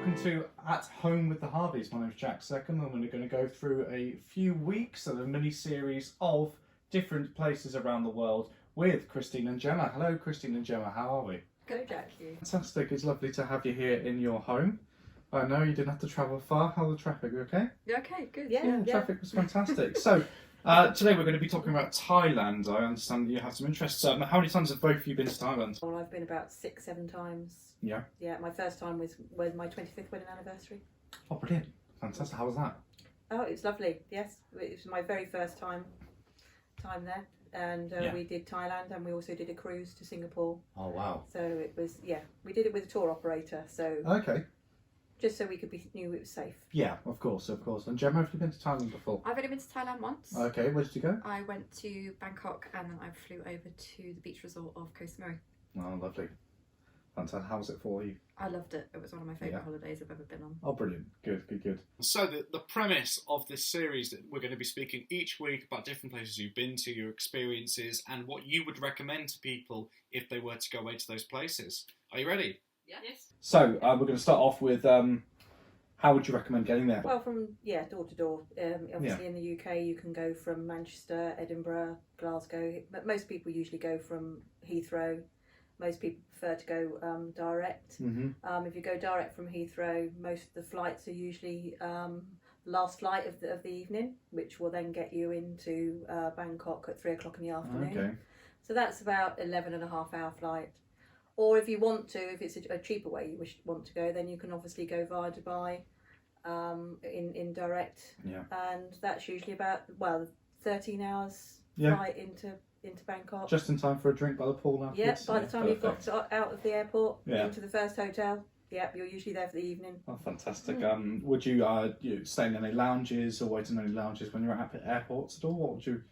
welcome to At Home with the Harveys. My name's Jack Seckham and we're going to go through a few weeks of a mini-series of different places around the world with Christine and Gemma. Hello Christine and Gemma, how are we? Good, Jack. You. Fantastic, it's lovely to have you here in your home. I know you didn't have to travel far. How was the traffic, okay? Yeah, okay, good. Yeah, traffic was fantastic. So, today we're going to be talking about Thailand. I understand that you have some interests. How many times have both of you been to Thailand? Well, I've been about 6-7 times. Yeah. Yeah, my first time was my 25th wedding anniversary. Oh, brilliant. Fantastic. How was that? Oh, it was lovely. Yes, it was my very first time there. And we did Thailand, and we also did a cruise to Singapore. Oh, wow. So it was, we did it with a tour operator. So Okay. just so we knew it was safe. Yeah, of course. And Gemma, have you been to Thailand before? I've only been to Thailand once. Okay, where did you go? I went to Bangkok and then I flew over to the beach resort of Koh Samui. Oh, lovely. Fantastic. How was it for you? I loved it. It was one of my favourite holidays I've ever been on. Oh, brilliant. Good. So the premise of this series that we're going to be speaking each week about different places you've been to, your experiences, and what you would recommend to people if they were to go away to those places. Are you ready? Yeah. Yes. So, we're going to start off with how would you recommend getting there? Well, from door to door. Obviously, in the UK, you can go from Manchester, Edinburgh, Glasgow. But most people usually go from Heathrow. Most people prefer to go direct. Mm-hmm. If you go direct from Heathrow, most of the flights are usually last flight of the evening, which will then get you into Bangkok at 3 o'clock in the afternoon. Okay. So that's about 11.5-hour flight. Or if you want to, if it's a cheaper way you want to go, then you can obviously go via Dubai in direct. Yeah. And that's usually about 13 hours flight into Bangkok. Just in time for a drink by the pool afterwards? Yeah, by the time you've got out of the airport into the first hotel, you're usually there for the evening. Oh, fantastic. Would you stay in any lounges or wait in any lounges when you're at airports at all? What would you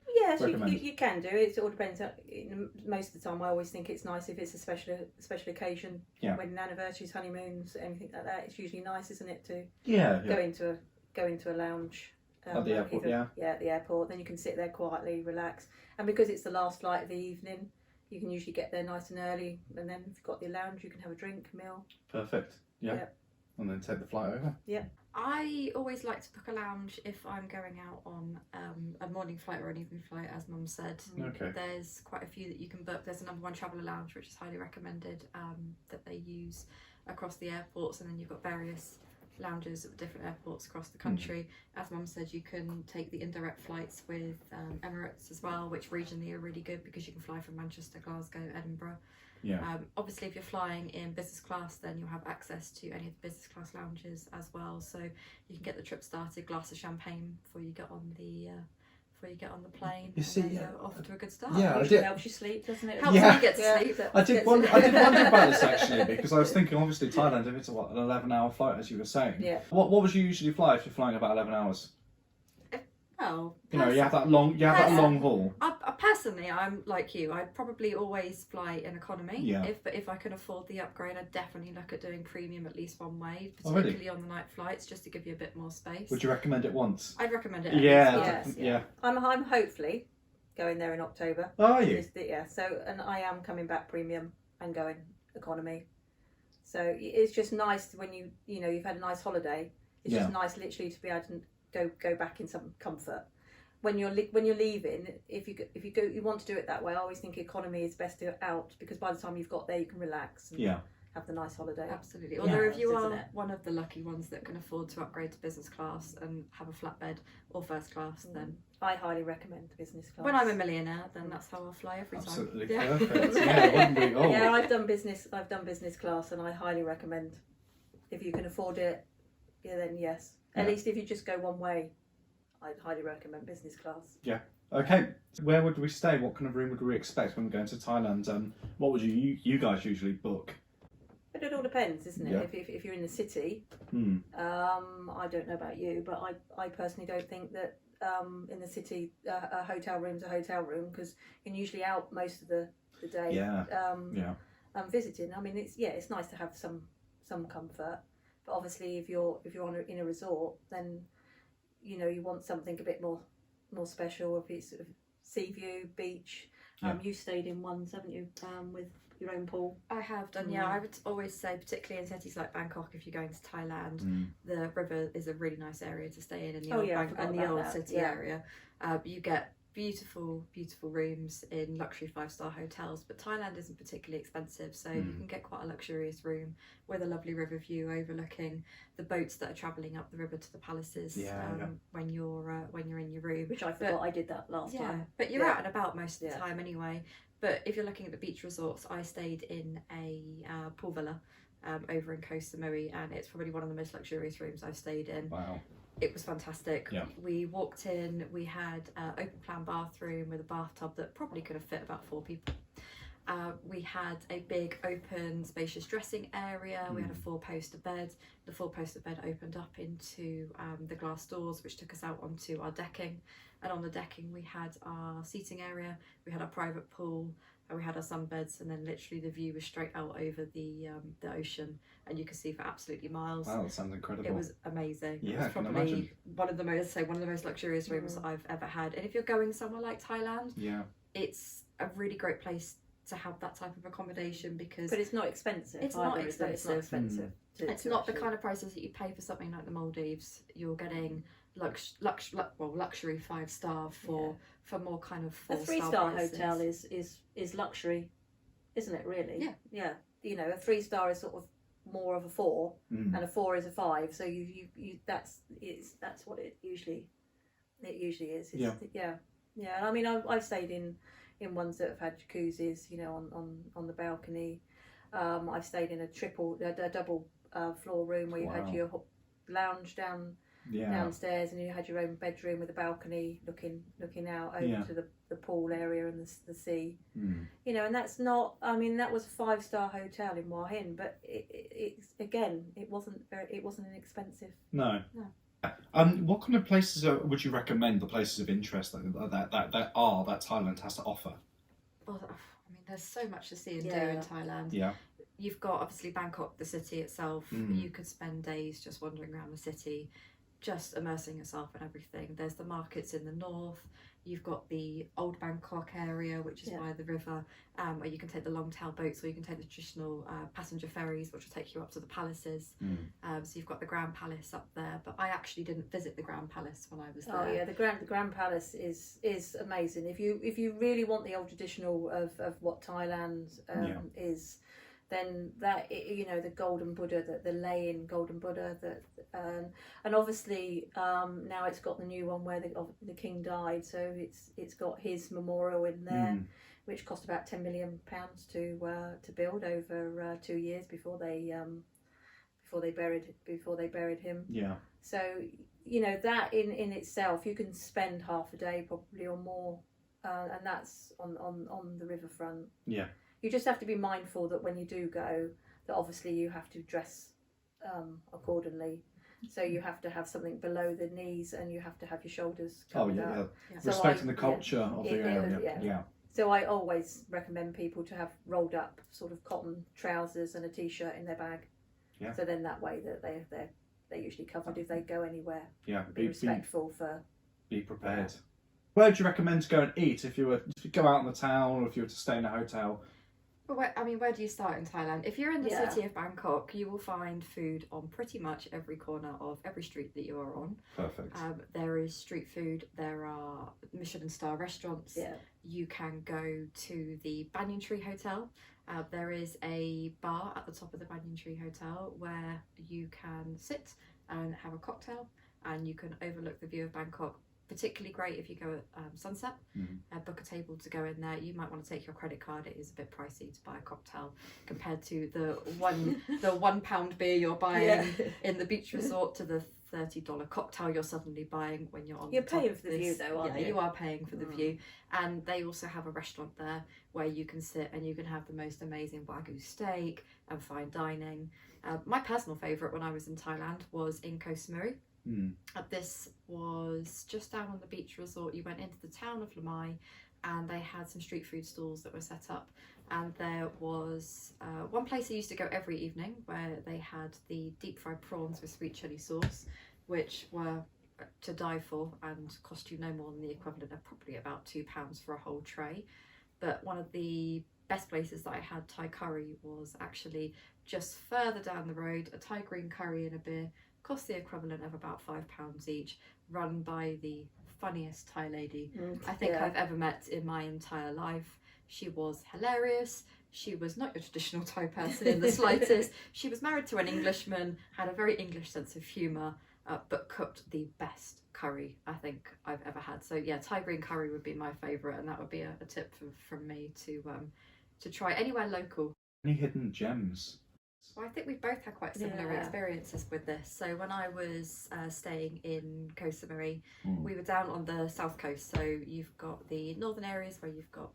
recommend? You can do it. It all depends. Most of the time I always think it's nice if it's a special occasion. Yeah. Wedding anniversaries, honeymoons, anything like that. It's usually nice, isn't it, to go into a lounge. At the airport, Yeah, at the airport. Then you can sit there quietly, relax. And because it's the last flight of the evening, you can usually get there nice and early. And then if you've got the lounge, you can have a drink, meal. Perfect. Yeah. And then take the flight over. Yeah. I always like to book a lounge if I'm going out on a morning flight or an evening flight, as Mum said. Okay. There's quite a few that you can book. There's a number one traveller lounge, which is highly recommended, that they use across the airports, and then you've got various lounges at different airports across the country. As Mum said, you can take the indirect flights with Emirates as well, which regionally are really good because you can fly from Manchester, Glasgow, Edinburgh. Yeah. Obviously, if you're flying in business class, then you'll have access to any of the business class lounges as well. So you can get the trip started, glass of champagne before you get on the plane. You see, you're off to a good start. Yeah, Usually helps you sleep, doesn't it? Helps you get to sleep. I did wonder about this actually, because I was thinking obviously Thailand, if it's an 11-hour flight as you were saying. Yeah. What would you usually fly if you're flying about 11 hours? Oh, You have that long haul. Personally, I'm like you. I'd probably always fly in economy. Yeah. If I can afford the upgrade, I'd definitely look at doing premium at least one way, Already? particularly on the night flights, just to give you a bit more space. Would you recommend it once? I'd recommend it. Yeah. I'm hopefully going there in October. Oh, are you? And I am coming back premium and going economy. So it's just nice when you've had a nice holiday. It's just nice literally to be able to go back in some comfort. When you're leaving, if you want to do it that way, I always think economy is best to do out, because by the time you've got there, you can relax and have the nice holiday. Absolutely. Although if you are one of the lucky ones that can afford to upgrade to business class and have a flatbed or first class, then I highly recommend business class. When I'm a millionaire, then that's how I'll fly every time. Absolutely perfect. Wouldn't we? Oh. Yeah, I've done business class, and I highly recommend. If you can afford it, then yes. At least if you just go one way, I'd highly recommend business class. Yeah. Okay. Where would we stay? What kind of room would we expect when we're going to Thailand? What would you guys usually book? But it all depends, isn't it? Yeah. If you're in the city, I don't know about you, but I personally don't think that in the city a hotel room's a hotel room, because you're usually out most of the day. Visiting. I mean, it's nice to have some comfort, but obviously if you're in a resort, then you want something a bit more special. If it's sort of sea view, beach, Yeah. You stayed in ones, haven't you, with your own pool? I have done, yeah. I would always say, particularly in cities like Bangkok, if you're going to Thailand, the river is a really nice area to stay in the old city area. You get beautiful rooms in luxury 5-star hotels, but Thailand isn't particularly expensive, so you can get quite a luxurious room with a lovely river view overlooking the boats that are travelling up the river to the palaces when you're in your room. Which I forgot I did that last time. But you're out and about most of the time anyway. But if you're looking at the beach resorts, I stayed in a pool villa over in Koh Samui, and it's probably one of the most luxurious rooms I've stayed in. Wow. It was fantastic. Yeah. We walked in, we had an open plan bathroom with a bathtub that probably could have fit about 4 people. We had a big open spacious dressing area. We had a 4-poster bed. The 4-poster bed opened up into the glass doors, which took us out onto our decking, and on the decking we had our seating area, we had our private pool, and we had our sunbeds, and then literally the view was straight out over the ocean, and you could see for absolutely miles. Wow, that sounds incredible. It was amazing. Yeah, it was I can probably imagine. one of the most luxurious rooms I've ever had. And if you're going somewhere like Thailand, it's a really great place to have that type of accommodation, because But it's not expensive. It's either, not is it? It's not expensive. expensive. it's not the kind of prices that you pay for something like the Maldives. You're getting luxury 5-star for more kind of A 4-star 3-star prices. hotel is luxury, isn't it? Really? Yeah. Yeah. You know, a 3-star is sort of more of a 4, and a 4 is a 5. So you that's what it usually is. Yeah. Yeah. And I mean, I've stayed in ones that have had jacuzzis, you know, on the balcony. I've stayed in a double floor room where you had your lounge downstairs, and you had your own bedroom with a balcony looking out over to the pool area and the sea. You know, and that's not. I mean, that was a 5-star hotel in Hua Hin, but it's again, it wasn't inexpensive. No. What kind of places would you recommend? The places of interest that Thailand has to offer? Well, I mean, there's so much to see and do in Thailand. Yeah. You've got obviously Bangkok, the city itself. You could spend days just wandering around the city, just immersing yourself in everything. There's the markets in the north. You've got the old Bangkok area, which is by the river, where you can take the long tail boats, or you can take the traditional passenger ferries, which will take you up to the palaces. So you've got the Grand Palace up there, but I actually didn't visit the Grand Palace when I was there. Oh yeah, the Grand Palace is amazing. If you really want the old traditional of what Thailand is, then that, you know, the golden Buddha, the lay-in golden Buddha, and obviously now it's got the new one where the king died, so it's got his memorial in there, which cost about £10 million to build over 2 years before they buried him. Yeah. So, you know, that in itself, you can spend half a day probably or more, and that's on the riverfront. Yeah. You just have to be mindful that when you do go, that obviously you have to dress accordingly. So you have to have something below the knees, and you have to have your shoulders covered up. So respecting the culture of the area. Yeah. So I always recommend people to have rolled up sort of cotton trousers and a t-shirt in their bag. Yeah. So then that way that they're usually covered if they go anywhere. Yeah. Be respectful for. Be prepared. Yeah. Where do you recommend to go and eat if you go out in the town, or if you were to stay in a hotel? Well, where do you start in Thailand? If you're in the city of Bangkok, you will find food on pretty much every corner of every street that you are on. Perfect. There is street food. There are Michelin star restaurants. Yeah. You can go to the Banyan Tree Hotel. There is a bar at the top of the Banyan Tree Hotel where you can sit and have a cocktail, and you can overlook the view of Bangkok. Particularly great if you go at sunset. Book a table to go in there. You might want to take your credit card. It is a bit pricey to buy a cocktail compared to the £1 beer you're buying in the beach resort, to the $30 cocktail you're suddenly buying when you're on. You're paying for the view though, aren't you? Yeah, you are paying for the view. And they also have a restaurant there where you can sit and you can have the most amazing Wagyu steak and fine dining. My personal favourite when I was in Thailand was in Koh Samui. This was just down on the beach resort. You went into the town of Lamai, and they had some street food stalls that were set up, and there was one place I used to go every evening where they had the deep fried prawns with sweet chilli sauce, which were to die for and cost you no more than the equivalent of probably about £2 for a whole tray. But one of the best places that I had Thai curry was actually just further down the road. A Thai green curry and a beer cost the equivalent of about £5 each, run by the funniest Thai lady I think I've ever met in my entire life. She was hilarious. She was not your traditional Thai person in the slightest. She was married to an Englishman, had a very English sense of humour, but cooked the best curry I think I've ever had. So yeah, Thai green curry would be my favourite, and that would be a tip from me to try anywhere local. Any hidden gems? Well, I think we both had quite similar experiences with this. So when I was staying in Koh Samui, we were down on the south coast. So you've got the northern areas where you've got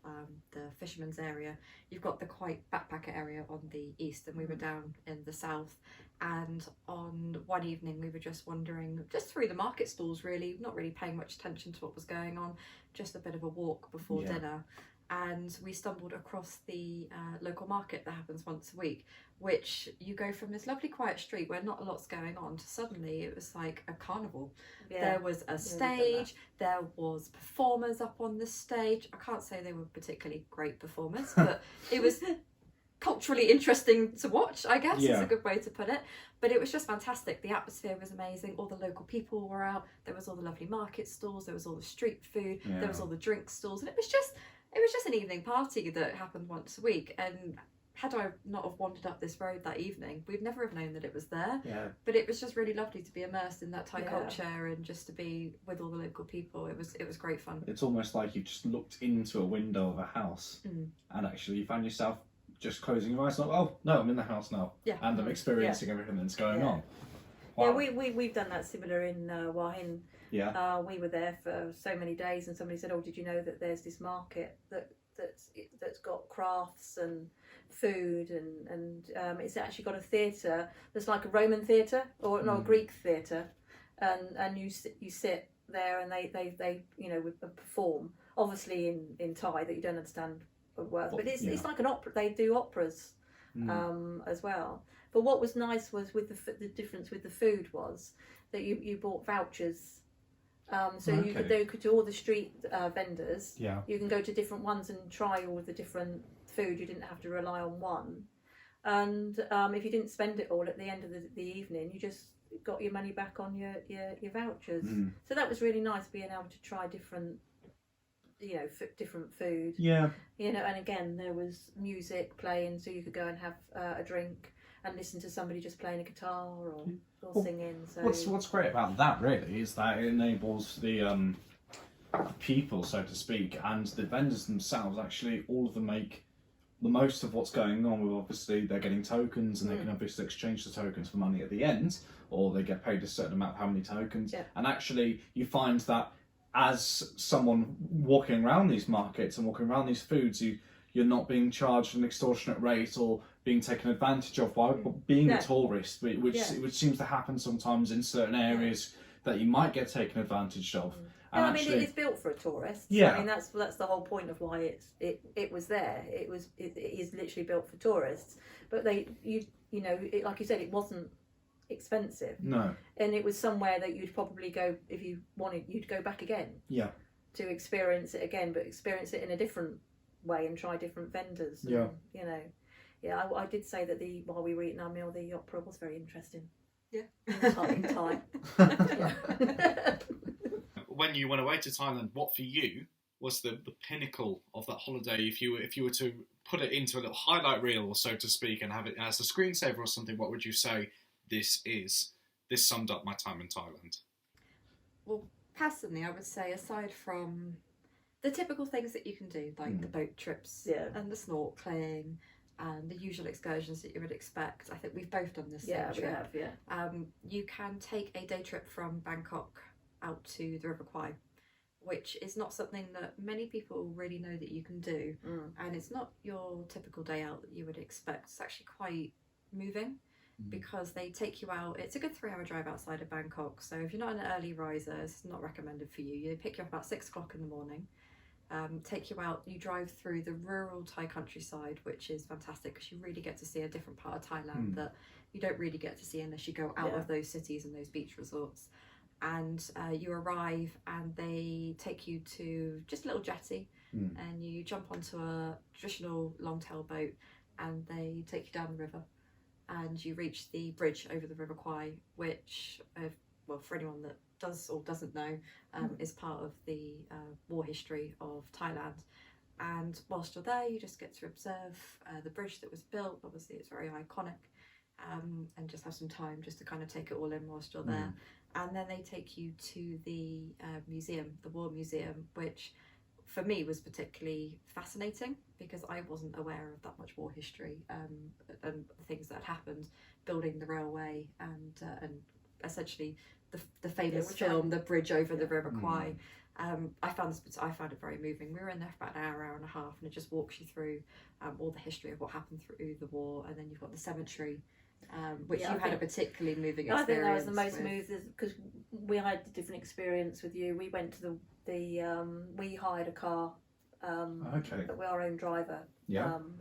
the fisherman's area. You've got the quite backpacker area on the east, and we were down in the south. And on one evening we were just wandering just through the market stalls, really, not really paying much attention to what was going on, just a bit of a walk before dinner. And we stumbled across the local market that happens once a week, which you go from this lovely quiet street where not a lot's going on to suddenly it was like a carnival. There was a stage, there was performers up on the stage. I can't say they were particularly great performers, but it was culturally interesting to watch, I guess is a good way to put it. But it was just fantastic. The atmosphere was amazing. All the local people were out. There was all the lovely market stalls. There was all the street food. There was all the drink stalls, and it was just an evening party that happened once a week. And had I not have wandered up this road that evening, we'd never have known that it was there. But it was just really lovely to be immersed in that Thai culture and just to be with all the local people. It was great fun. It's almost like you just looked into a window of a house and actually you found yourself just closing your eyes, like, oh no, I'm in the house now, and I'm experiencing everything that's going on. Wow. Yeah, we've done that similar in Hua Hin. We were there for so many days, and somebody said, "Oh, did you know that there's this market that's got crafts and food, and it's actually got a theatre that's like a Roman theatre or not a Greek theatre, and you sit there and they would perform, obviously in Thai that you don't understand a word, but it's like an opera. They do operas as well. But what was nice was with the difference with the food was that you bought vouchers. So you could go to all the street vendors. You can go to different ones and try all the different food. You didn't have to rely on one. And if you didn't spend it all at the end of the evening, you just got your money back on your vouchers. So that was really nice, being able to try different food. And again, there was music playing, so you could go and have a drink and listen to somebody just playing a guitar or singing. So what's great about that really is that it enables the people, so to speak, and the vendors themselves, actually all of them make the most of what's going on. With obviously they're getting tokens, and they can obviously exchange the tokens for money at the end, or they get paid a certain amount for how many tokens. And actually you find that as someone walking around these markets and walking around these foods, you're not being charged an extortionate rate or being taken advantage of by being a tourist, which seems to happen sometimes in certain areas that you might get taken advantage of. And actually, it is built for a tourist. I mean, that's the whole point of why it was there. It is literally built for tourists. But like you said, it wasn't expensive. No. And it was somewhere that you'd probably go if you wanted. You'd go back again. To experience it again, but experience it in a different way and try different vendors. And, I did say that while we were eating our meal, the opera was very interesting. In Thai. When you went away to Thailand, what for you was the pinnacle of that holiday? If you were to put it into a little highlight reel, so to speak, and have it as a screensaver or something, what would you say this summed up my time in Thailand? Well, personally, I would say, aside from the typical things that you can do, like the boat trips and the snorkeling and the usual excursions that you would expect, I think we've both done this same trip. We have, you can take a day trip from Bangkok out to the River Kwai, which is not something that many people really know that you can do. And it's not your typical day out that you would expect. It's actually quite moving, because they take you out. It's a good 3-hour drive outside of Bangkok, so if you're not an early riser, it's not recommended for you. They pick you up about 6 o'clock in the morning, take you out, you drive through the rural Thai countryside, which is fantastic because you really get to see a different part of Thailand that you don't really get to see unless you go out of those cities and those beach resorts. And you arrive and they take you to just a little jetty, and you jump onto a traditional long-tail boat, and they take you down the river, and you reach the bridge over the River Kwai, which, well, for anyone that does or doesn't know, is part of the war history of Thailand. And whilst you're there, you just get to observe the bridge that was built. Obviously, it's very iconic, and just have some time just to kind of take it all in whilst you're there. And then they take you to the museum, the War Museum, which for me was particularly fascinating because I wasn't aware of that much war history and things that had happened building the railway and essentially the famous film, The Bridge Over the River Kwai. I found it very moving. We were in there for about an hour and a half, and it just walks you through all the history of what happened through the war. And then you've got the cemetery, which you had a particularly moving experience. I think that was the most moving because we had a different experience with you. We went to we hired a car, with our own driver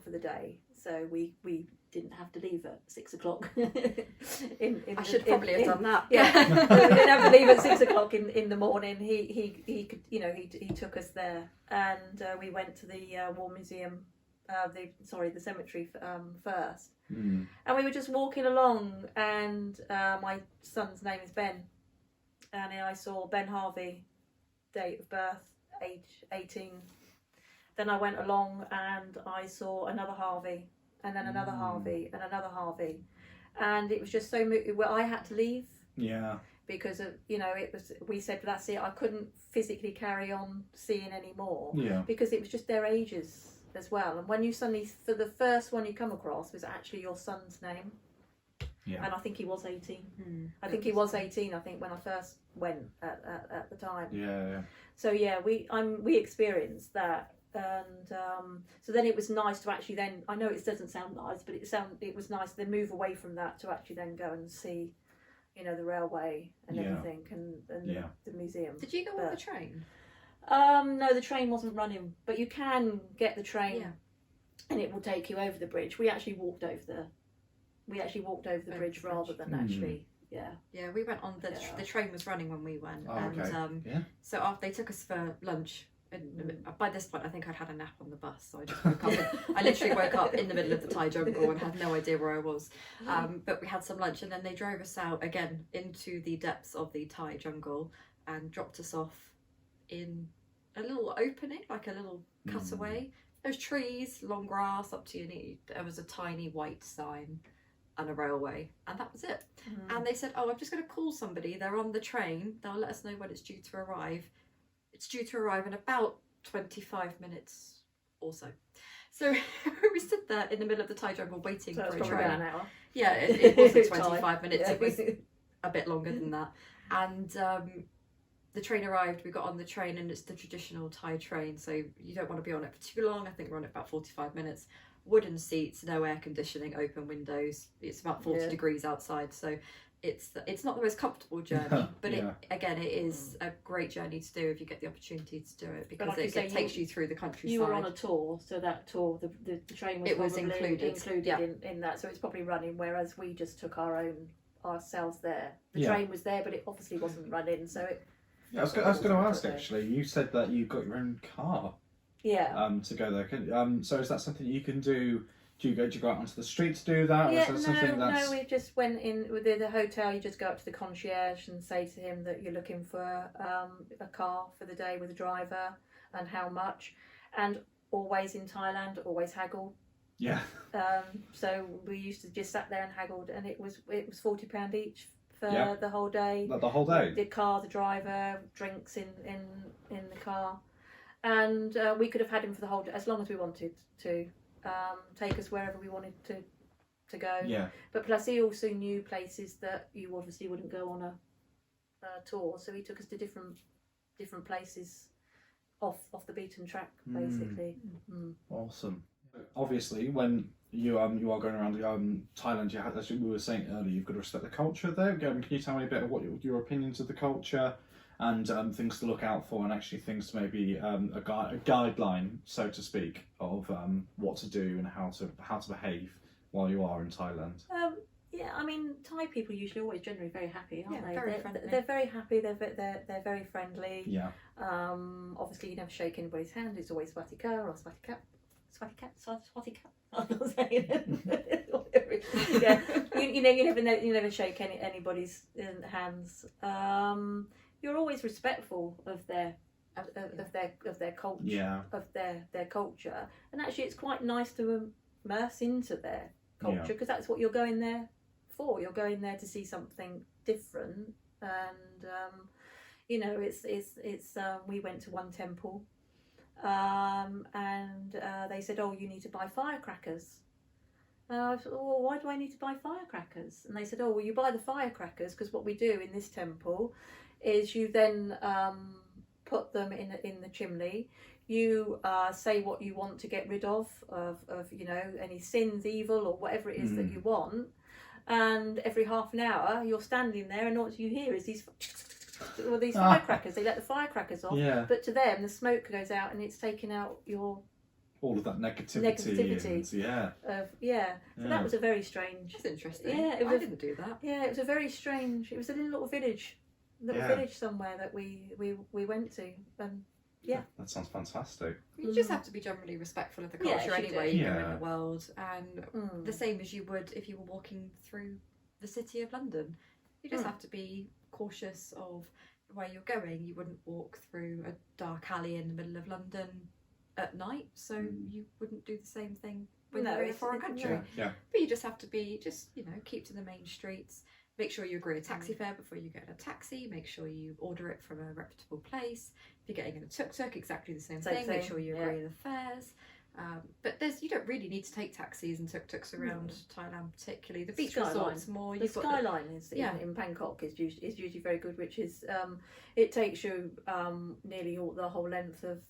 for the day, so we didn't have to leave at 6 o'clock. I should probably have done that. Yeah, we didn't have to leave at 6 o'clock in the morning. He could, he took us there, and we went to the War Museum, the cemetery first, and we were just walking along, and my son's name is Ben, and I saw Ben Harvey, date of birth, age 18. Then I went along and I saw another Harvey, and then another Harvey, and another Harvey, and it was just so well, I had to leave because of it was, we said that's it, I couldn't physically carry on seeing any more because it was just their ages as well. And when you suddenly, for the first one you come across was actually your son's name, and I think he was 18. I think he was 18. I think when I first went at the time. So we experienced that. And so then it was nice to actually then, I know it doesn't sound nice, but it was nice to then move away from that to actually then go and see, the railway and everything, and the museum. Did you go on the train? No, the train wasn't running, but you can get the train, and it will take you over the bridge. We actually walked over the bridge rather than actually. Yeah, we went on the train was running when we went, so after they took us for lunch. And by this point, I think I'd had a nap on the bus, so I just woke up. I literally woke up in the middle of the Thai jungle and had no idea where I was. But we had some lunch, and then they drove us out again into the depths of the Thai jungle and dropped us off in a little opening, like a little cutaway. There's trees, long grass up to your knee. There was a tiny white sign and a railway, and that was it. And they said, "Oh, I'm just going to call somebody. They're on the train. They'll let us know when it's due to arrive." It's due to arrive in about 25 minutes or so. So we stood there in the middle of the Thai jungle waiting for a train. About an hour. Yeah, it wasn't 25 minutes. It was a bit longer than that. And the train arrived. We got on the train, and it's the traditional Thai train, so you don't want to be on it for too long. I think we're on it about 45 minutes. Wooden seats, no air conditioning, open windows. It's about 40 degrees outside, so it's not the most comfortable journey, but it is a great journey to do if you get the opportunity to do it, because it takes you through the countryside. You were on a tour, so that tour, the train was included in that, so it's probably running, whereas we just took ourselves there. The train was there, but it obviously wasn't running, so it. I was going to ask actually. You said that you got your own car. To go there. So is that something you can do? Do you go out onto the street to do that? Or is that no, we just went in with the hotel. You just go up to the concierge and say to him that you're looking for a car for the day with a driver and how much. And always in Thailand, always haggle. Yeah. So we used to just sat there and haggled, and it was £40 each for the whole day. The whole day. The car, the driver, drinks in the car, and we could have had him for the whole day as long as we wanted to. Take us wherever we wanted to go. Yeah. But plus he also knew places that you obviously wouldn't go on a tour, so he took us to different places off the beaten track, basically. Awesome. Obviously, when you are going around Thailand, as we were saying earlier, you've got to respect the culture there. Can you tell me a bit of what your opinions of the culture and things to look out for, and actually things to maybe a guideline, so to speak, of what to do and how to behave while you are in Thailand? Yeah, I mean, Thai people usually always generally very happy, aren't Yeah, they? very they're, friendly. they're very happy. They're very friendly. Yeah. Obviously, you never shake anybody's hand. It's always swatika or swatika, swatika. I'm not saying it. Yeah, you never shake anybody's hands. You're always respectful of their culture, Yeah. of their culture, and actually, it's quite nice to immerse into their culture because that's what you're going there for. You're going there to see something different, and it's we went to one temple, and they said, oh, you need to buy firecrackers. I said, oh, why do I need to buy firecrackers? And they said, oh, well, you buy the firecrackers because what we do in this temple is you then put them in the chimney. You say what you want to get rid of any sins, evil, or whatever it is that you want. And every half an hour, you're standing there, and what you hear is these firecrackers. They let the firecrackers off, but to them, the smoke goes out, and it's taking out your all of that negativity. So that was a very strange. That's interesting. Yeah, I didn't do that. Yeah, it was a very strange. It was a little village somewhere that we went to, and that sounds fantastic. You just have to be generally respectful of the Yeah, culture you anyway do. you go in the world, and the same as you would if you were walking through the city of London. You just have to be cautious of where you're going. You wouldn't walk through a dark alley in the middle of London at night, so you wouldn't do the same thing when you're in a foreign country. Yeah. But you just have to be keep to the main streets. Make sure you agree a taxi fare before you get in a taxi. Make sure you order it from a reputable place. If you're getting in a tuk-tuk, exactly the same thing. Make sure you agree the fares. But you don't really need to take taxis and tuk-tuks around Thailand particularly. The beach resorts more. The Skyline in Bangkok is usually very good, which is it takes you nearly the whole length of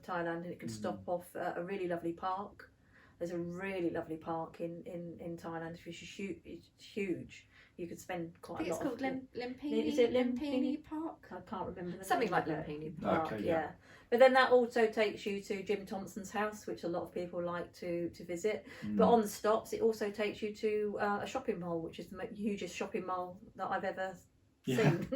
Thailand, and it can stop off at a really lovely park. There's a really lovely park in Thailand. It's huge. You could spend quite a lot. It's called Limpini. Is it Limpini Park? I can't remember the Something name like of it. Limpini Park. Okay, Yeah. But then that also takes you to Jim Thompson's house, which a lot of people like to visit. But on the stops, it also takes you to a shopping mall, which is the hugest shopping mall that I've ever seen.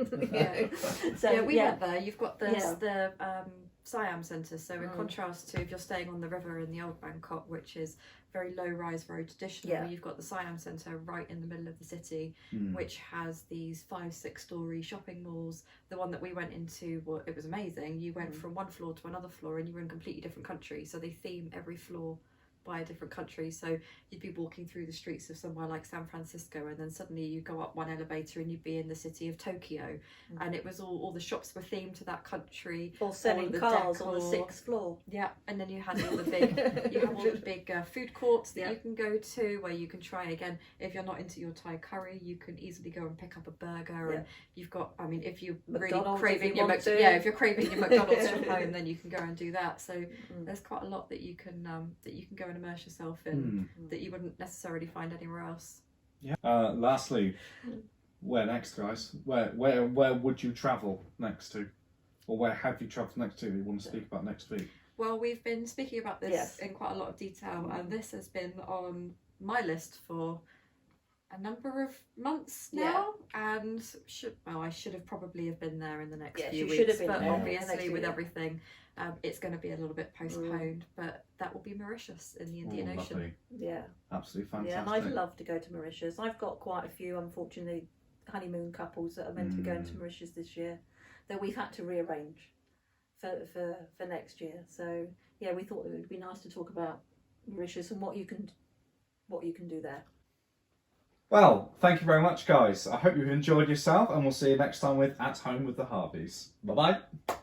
So we went there. You've got the Siam Centre. So in contrast to if you're staying on the river in the old Bangkok, which is very low rise, very traditional, you've got the Siam Centre right in the middle of the city, which has these 5-6 story shopping malls. The one that we went into, well, it was amazing. You went from one floor to another floor, and you were in a completely different country. So they theme every floor by a different country. So you'd be walking through the streets of somewhere like San Francisco, and then suddenly you go up one elevator and you'd be in the city of Tokyo, and it was all the shops were themed to that country, or selling cars on the 6th floor. And then you had all the big food courts that you can go to, where you can try again. If you're not into your Thai curry, you can easily go and pick up a burger, and you've got, I mean, if you're McDonald's, really craving if you're craving your McDonald's from home, then you can go and do that. So there's quite a lot that you can go and immerse yourself in that you wouldn't necessarily find anywhere else. Lastly, where next, guys? Where would you travel next to, or where have you travelled next to that you want to speak about next week? Well, we've been speaking about this in quite a lot of detail, and this has been on my list for a number of months now, and I should have probably have been there in the next few weeks, but obviously with everything, it's going to be a little bit postponed, but that will be Mauritius in the Indian Ocean. Lovely. Yeah. Absolutely fantastic. Yeah, and I'd love to go to Mauritius. I've got quite a few, unfortunately, honeymoon couples that are meant to be going to Mauritius this year that we've had to rearrange for next year. So yeah, we thought it would be nice to talk about Mauritius and what you can do there. Well, thank you very much, guys. I hope you've enjoyed yourself, and we'll see you next time with At Home with the Harveys. Bye bye.